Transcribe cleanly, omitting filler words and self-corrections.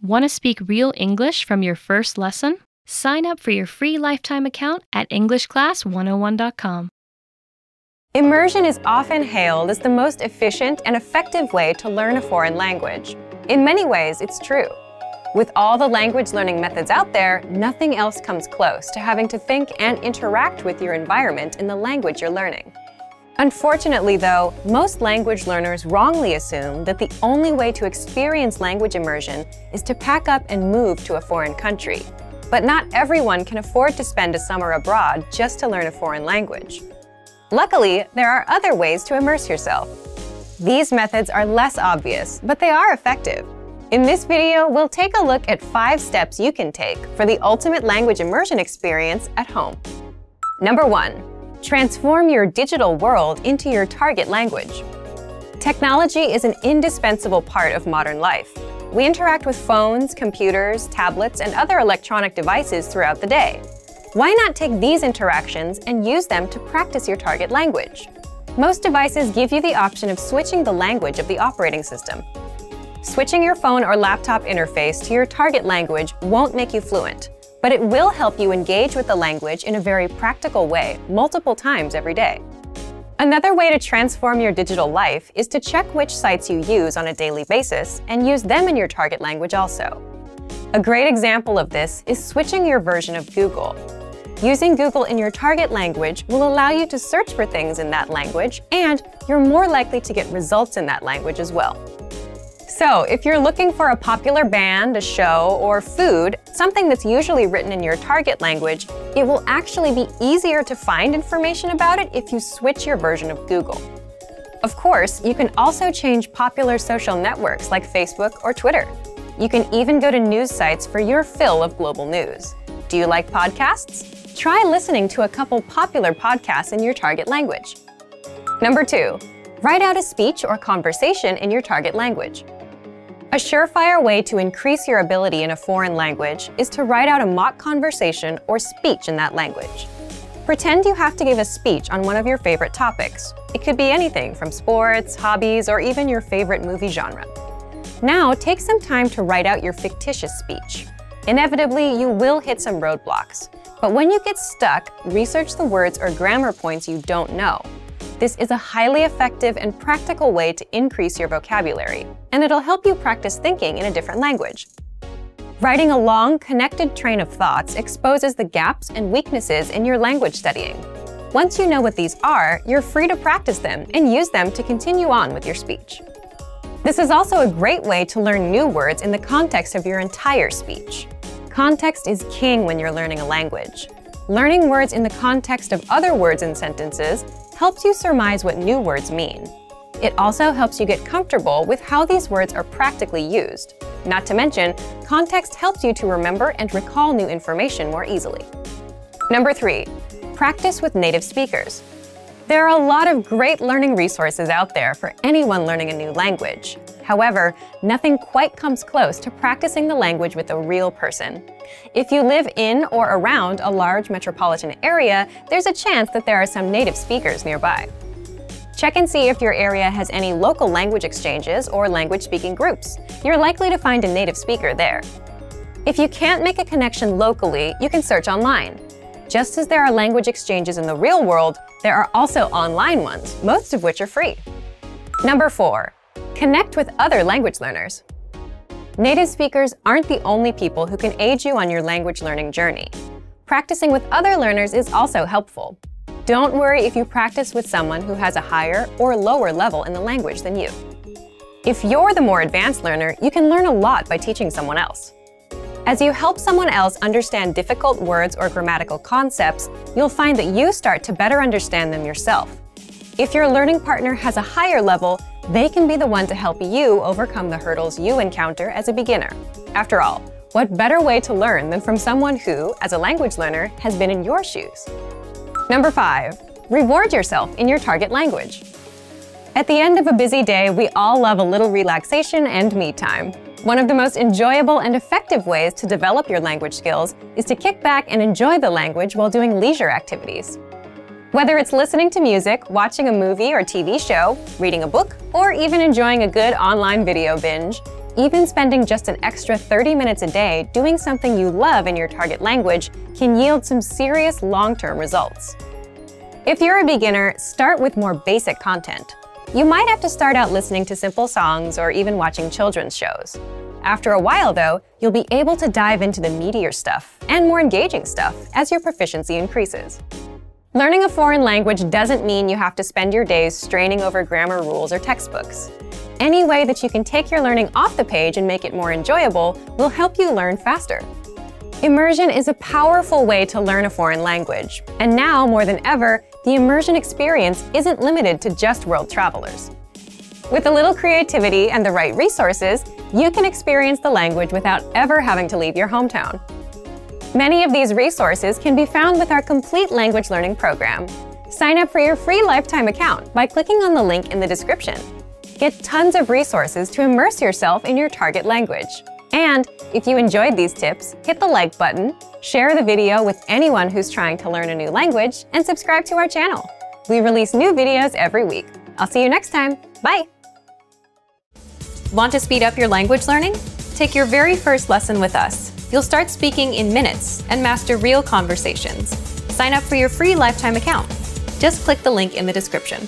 Want to speak real English from your first lesson? Sign up for your free lifetime account at EnglishClass101.com. Immersion is often hailed as the most efficient and effective way to learn a foreign language. In many ways, it's true. With all the language learning methods out there, nothing else comes close to having to think and interact with your environment in the language you're learning. Unfortunately, though, most language learners wrongly assume that the only way to experience language immersion is to pack up and move to a foreign country. But not everyone can afford to spend a summer abroad just to learn a foreign language. Luckily, there are other ways to immerse yourself. These methods are less obvious, but they are effective. In this video, we'll take a look at 5 steps you can take for the ultimate language immersion experience at home. Number 1. Transform your digital world into your target language. Technology is an indispensable part of modern life. We interact with phones, computers, tablets, and other electronic devices throughout the day. Why not take these interactions and use them to practice your target language? Most devices give you the option of switching the language of the operating system. Switching your phone or laptop interface to your target language won't make you fluent, but it will help you engage with the language in a very practical way multiple times every day. Another way to transform your digital life is to check which sites you use on a daily basis and use them in your target language also. A great example of this is switching your version of Google. Using Google in your target language will allow you to search for things in that language, and you're more likely to get results in that language as well. So, if you're looking for a popular band, a show, or food, something that's usually written in your target language, it will actually be easier to find information about it if you switch your version of Google. Of course, you can also change popular social networks like Facebook or Twitter. You can even go to news sites for your fill of global news. Do you like podcasts? Try listening to a couple popular podcasts in your target language. Number 2. Write out a speech or conversation in your target language. A surefire way to increase your ability in a foreign language is to write out a mock conversation or speech in that language. Pretend you have to give a speech on one of your favorite topics. It could be anything from sports, hobbies, or even your favorite movie genre. Now, take some time to write out your fictitious speech. Inevitably, you will hit some roadblocks. But when you get stuck, research the words or grammar points you don't know. This is a highly effective and practical way to increase your vocabulary, and it'll help you practice thinking in a different language. Writing a long, connected train of thoughts exposes the gaps and weaknesses in your language studying. Once you know what these are, you're free to practice them and use them to continue on with your speech. This is also a great way to learn new words in the context of your entire speech. Context is king when you're learning a language. Learning words in the context of other words and sentences helps you surmise what new words mean. It also helps you get comfortable with how these words are practically used. Not to mention, context helps you to remember and recall new information more easily. Number 3. Practice with native speakers. There are a lot of great learning resources out there for anyone learning a new language. However, nothing quite comes close to practicing the language with a real person. If you live in or around a large metropolitan area, there's a chance that there are some native speakers nearby. Check and see if your area has any local language exchanges or language-speaking groups. You're likely to find a native speaker there. If you can't make a connection locally, you can search online. Just as there are language exchanges in the real world, there are also online ones, most of which are free. Number 4. Connect with other language learners. Native speakers aren't the only people who can aid you on your language learning journey. Practicing with other learners is also helpful. Don't worry if you practice with someone who has a higher or lower level in the language than you. If you're the more advanced learner, you can learn a lot by teaching someone else. As you help someone else understand difficult words or grammatical concepts, you'll find that you start to better understand them yourself. If your learning partner has a higher level, they can be the one to help you overcome the hurdles you encounter as a beginner. After all, what better way to learn than from someone who, as a language learner, has been in your shoes? Number 5. Reward yourself in your target language. At the end of a busy day, we all love a little relaxation and me time. One of the most enjoyable and effective ways to develop your language skills is to kick back and enjoy the language while doing leisure activities. Whether it's listening to music, watching a movie or TV show, reading a book, or even enjoying a good online video binge, Even spending just an extra 30 minutes a day doing something you love in your target language can yield some serious long-term results. If you're a beginner, start with more basic content. You might have to start out listening to simple songs or even watching children's shows. After a while, though, you'll be able to dive into the meatier stuff and more engaging stuff as your proficiency increases. Learning a foreign language doesn't mean you have to spend your days straining over grammar rules or textbooks. Any way that you can take your learning off the page and make it more enjoyable will help you learn faster. Immersion is a powerful way to learn a foreign language, and now more than ever, the immersion experience isn't limited to just world travelers. With a little creativity and the right resources, you can experience the language without ever having to leave your hometown. Many of these resources can be found with our complete language learning program. Sign up for your free lifetime account by clicking on the link in the description. Get tons of resources to immerse yourself in your target language. And if you enjoyed these tips, hit the like button, share the video with anyone who's trying to learn a new language, and subscribe to our channel. We release new videos every week. I'll see you next time. Bye! Want to speed up your language learning? Take your very first lesson with us. You'll start speaking in minutes and master real conversations. Sign up for your free lifetime account. Just click the link in the description.